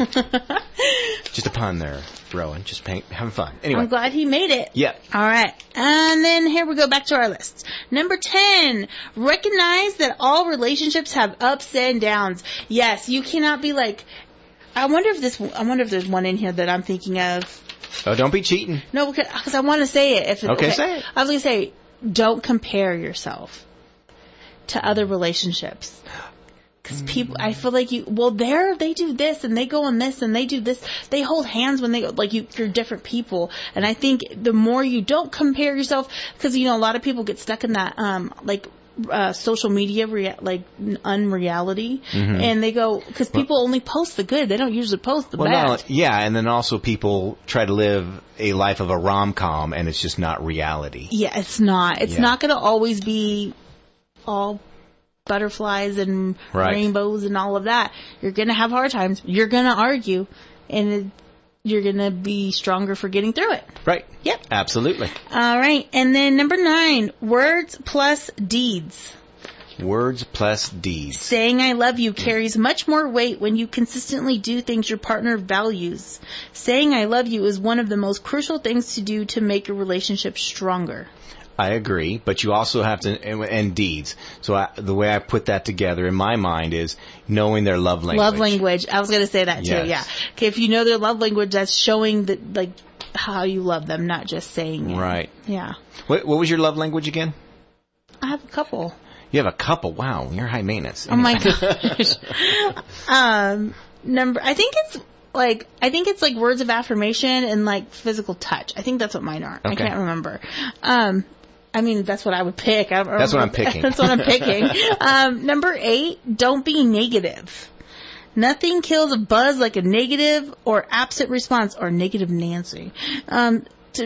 Just a pun there, rowing. Just having fun. Anyway. I'm glad he made it. Yeah. All right. And then here we go back to our list. Number 10, recognize that all relationships have ups and downs. Yes, you cannot be like, I wonder if there's one in here that I'm thinking of. Oh, don't be cheating. No, because I want to say it. Okay, say it. I was going to say, don't compare yourself to other relationships. Because people, I feel like they do this and they go on this and they do this. They hold hands when they go, like you're different people. And I think the more you don't compare yourself, because, a lot of people get stuck in that, social media, unreality. Mm-hmm. And they go, because people only post the good. They don't usually post the bad. And then also people try to live a life of a rom-com and it's just not reality. Yeah, it's not. It's not going to always be all butterflies and rainbows and all of that. You're going to have hard times. You're going to argue, and you're going to be stronger for getting through it. Right. Yep. Absolutely. All right. And then number 9, words plus deeds. Words plus deeds. Saying I love you carries much more weight when you consistently do things your partner values. Saying I love you is one of the most crucial things to do to make a relationship stronger. I agree, but you also have to, and deeds. So the way I put that together in my mind is knowing their love language. Love language. I was going to say that too. Yes. Yeah. Okay. If you know their love language, that's showing that how you love them, not just saying it. Right. Yeah. What was your love language again? I have a couple. You have a couple. Wow, you're high maintenance. Oh my gosh. I think it's like words of affirmation and like physical touch. I think that's what mine are. Okay. I can't remember. That's what I would pick. That's what I'm picking. That's what I'm picking. Number 8, don't be negative. Nothing kills a buzz like a negative or absent response, or negative Nancy.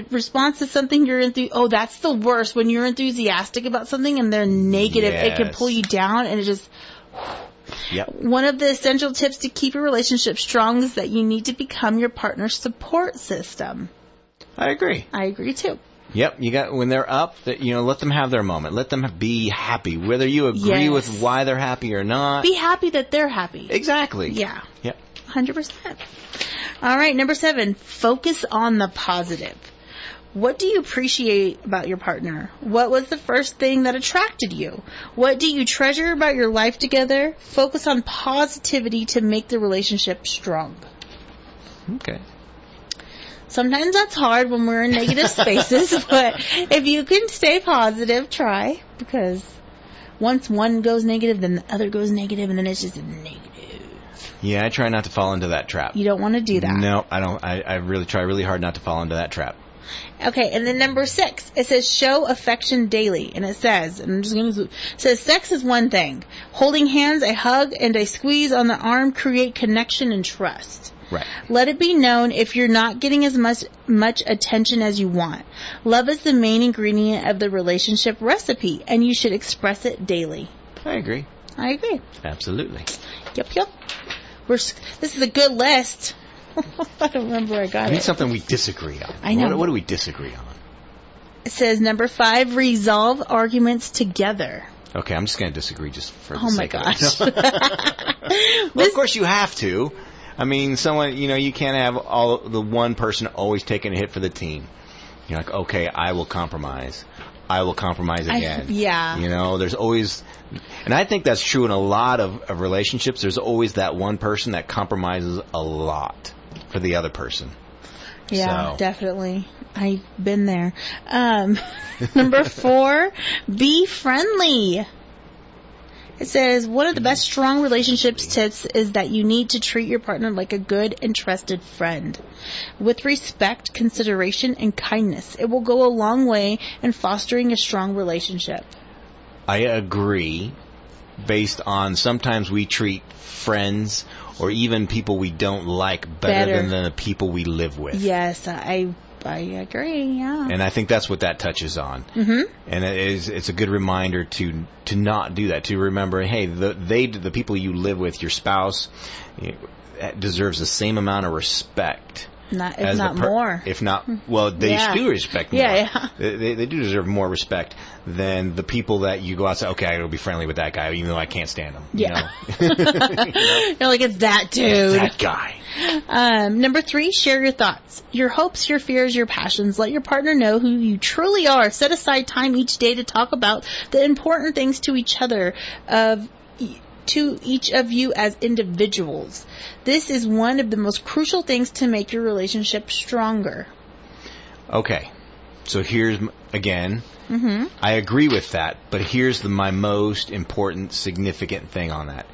Response to something you're that's the worst, when you're enthusiastic about something and they're negative. Yes. It can pull you down, and it just... Yep. One of the essential tips to keep your relationship strong is that you need to become your partner's support system. I agree. I agree too. Yep, when they're up, let them have their moment. Let them be happy, whether you agree with why they're happy or not. Be happy that they're happy. Exactly. Yeah. Yep. 100%. All right, number 7, focus on the positive. What do you appreciate about your partner? What was the first thing that attracted you? What do you treasure about your life together? Focus on positivity to make the relationship strong. Okay. Sometimes that's hard when we're in negative spaces, but if you can stay positive, try. Because once one goes negative, then the other goes negative, and then it's just a negative. Yeah, I try not to fall into that trap. You don't want to do that. No, I don't. I really try really hard not to fall into that trap. Okay, and then number 6, it says show affection daily, and it says, sex is one thing. Holding hands, a hug, and a squeeze on the arm create connection and trust. Right. Let it be known if you're not getting as much attention as you want. Love is the main ingredient of the relationship recipe, and you should express it daily. I agree. Absolutely. Yep. This is a good list. I don't remember where I got it. I need something we disagree on. I know. What do we disagree on? It says number 5, resolve arguments together. Okay, I'm just going to disagree just for the sake of it. Well, of course you have to. I mean, you can't have the one person always taking a hit for the team. You're like, okay, I will compromise. I will compromise again. Yeah. There's always, and I think that's true in a lot of relationships. There's always that one person that compromises a lot for the other person. Yeah, definitely. I've been there. Number 4, be friendly. It says, one of the best strong relationships tips is that you need to treat your partner like a good and trusted friend. With respect, consideration, and kindness, it will go a long way in fostering a strong relationship. I agree, based on sometimes we treat friends or even people we don't like better than the people we live with. Yes, I agree, yeah. And I think that's what that touches on. Mm-hmm. And it's a good reminder to not do that, to remember, hey, the people you live with, your spouse, deserves the same amount of respect If not more. If not, well, they do respect more. Yeah. They do deserve more respect than the people that you go out and say, okay, I will be friendly with that guy, even though I can't stand him. Yeah. You know? You're like, it's that dude. That guy. Number 3, share your thoughts. Your hopes, your fears, your passions. Let your partner know who you truly are. Set aside time each day to talk about the important things to each other, to each of you as individuals. This is one of the most crucial things to make your relationship stronger. Okay. So here's, again, I agree with that, but here's my most important, significant thing on that.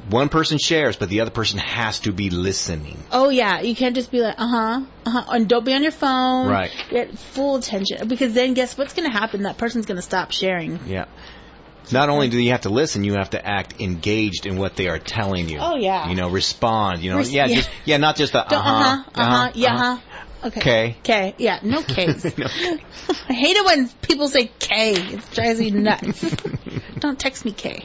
One person shares, but the other person has to be listening. Oh, yeah. You can't just be like, and don't be on your phone. Right. Get full attention. Because then guess what's going to happen? That person's going to stop sharing. Yeah. Not only do you have to listen, you have to act engaged in what they are telling you. Oh, yeah. You know, respond. You know, not just a Okay. K. Yeah, no K's. I hate it when people say K. It drives me nuts. Don't text me K.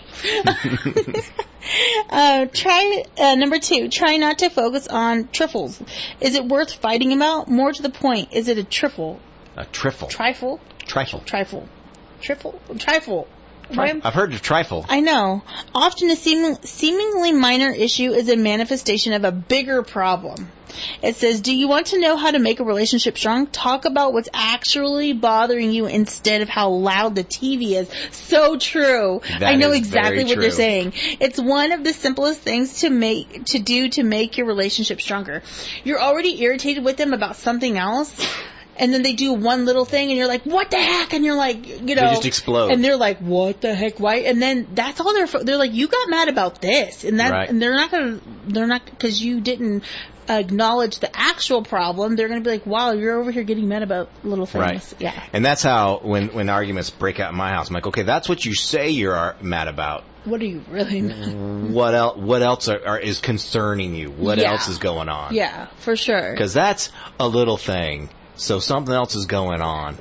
Number 2, try not to focus on trifles. Is it worth fighting about? More to the point, is it a trifle? A trifle. Trifle? Trifle. Trifle. I've heard of trifle. I know. Often a seemingly minor issue is a manifestation of a bigger problem. It says, do you want to know how to make a relationship strong? Talk about what's actually bothering you instead of how loud the TV is. So true. I know exactly what they're saying. It's one of the simplest things to make your relationship stronger. You're already irritated with them about something else. And then they do one little thing, and you're like, what the heck? And you're like, you know. They just explode. And they're like, what the heck? Why? And then that's all they're like, you got mad about this. And and they're not, because you didn't acknowledge the actual problem, they're going to be like, wow, you're over here getting mad about little things. Right. Yeah. And that's how, when arguments break out in my house, I'm like, okay, that's what you say you're mad about. What are you really mad? What else is concerning you? What else is going on? Yeah, for sure. Because that's a little thing. So something else is going on.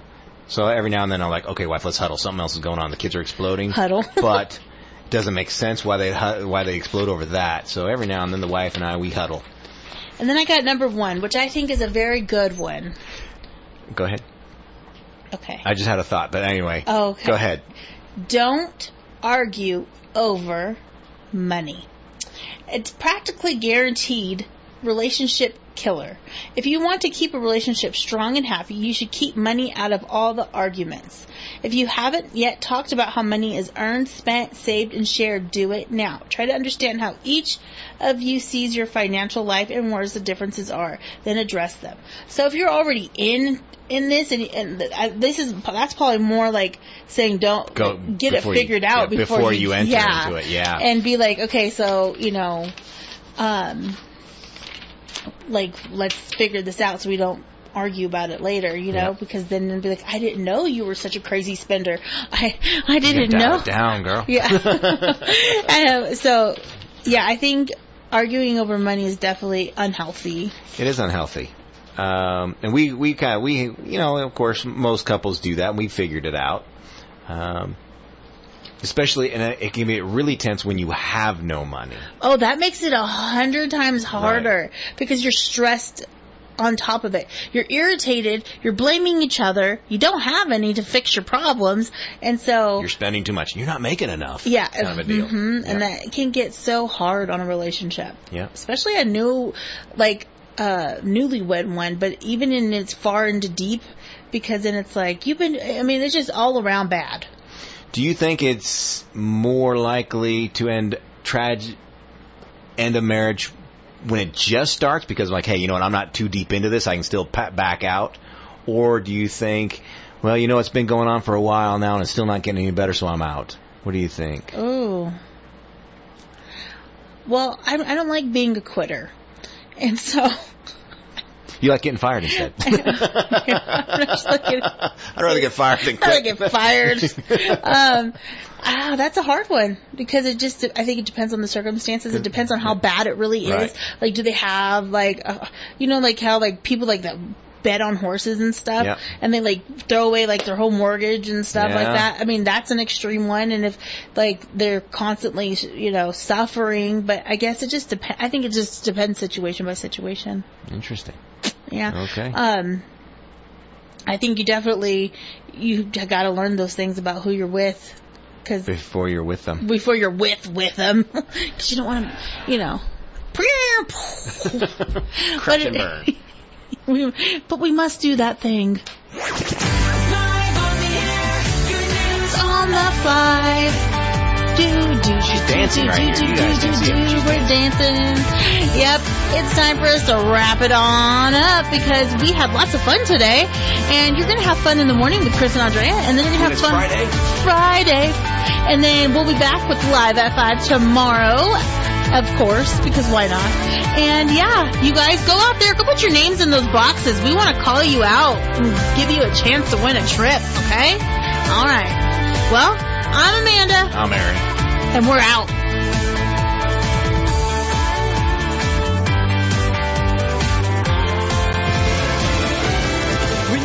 So every now and then I'm like, okay, wife, let's huddle. Something else is going on. The kids are exploding. Huddle. But it doesn't make sense why they explode over that. So every now and then the wife and I, we huddle. And then I got number 1, which I think is a very good one. Go ahead. Okay. I just had a thought, but anyway. Okay. Go ahead. Don't argue over money. It's practically guaranteed relationship killer. If you want to keep a relationship strong and happy, you should keep money out of all the arguments. If you haven't yet talked about how money is earned, spent, saved, and shared, do it now. Try to understand how each of you sees your financial life and where the differences are, then address them. So if you're already in this, and that's probably more like saying get it figured out before you enter into it, and be like, okay, so like, let's figure this out so we don't argue about it later, because then it'll be like, I didn't know you were such a crazy spender. I didn't know. It down, girl. Yeah. So, yeah, I think arguing over money is definitely unhealthy. It is unhealthy. And we of course, most couples do that, and we figured it out. Especially, and it can be really tense when you have no money. Oh, that makes it 100 times harder because you're stressed on top of it. You're irritated. You're blaming each other. You don't have any to fix your problems, and so you're spending too much. You're not making enough. Yeah, kind of a deal. Mm-hmm. And that can get so hard on a relationship. Yeah, especially a newlywed one, but even in it's far into deep, because then it's like it's just all around bad. Do you think it's more likely to end a marriage when it just starts because like, hey, you know what, I'm not too deep into this, I can still back out? Or do you think, well, it's been going on for a while now and it's still not getting any better, so I'm out? What do you think? Oh. Well, I don't like being a quitter. And so... You like getting fired instead. I'd rather get fired than quit. I'd rather get fired. That's a hard one because I think it depends on the circumstances. It depends on how bad it really is. Right. Like, do they have how people like that bet on horses and stuff, Yep. and they like throw away like their whole mortgage and stuff like that. I mean, that's an extreme one. And if like they're constantly, suffering, but I guess it just depends. I think it just depends situation by situation. Interesting. Yeah. Okay. I think you got to learn those things about who you're with. Cause before you're with them. Before you're with them. Because you don't want to, Crash and burn. But we must do that thing. On the fly. She's dancing right here. You guys can see it. We're dancing. Yep. It's time for us to wrap it on up because we had lots of fun today. And you're going to have fun in the morning with Chris and Andrea. And then you're going to have fun Friday. And then we'll be back with Live at 5 tomorrow. Of course, because why not? And yeah, you guys go out there, go put your names in those boxes. We want to call you out and give you a chance to win a trip, okay? All right. Well, I'm Amanda. I'm Aaron. And we're out.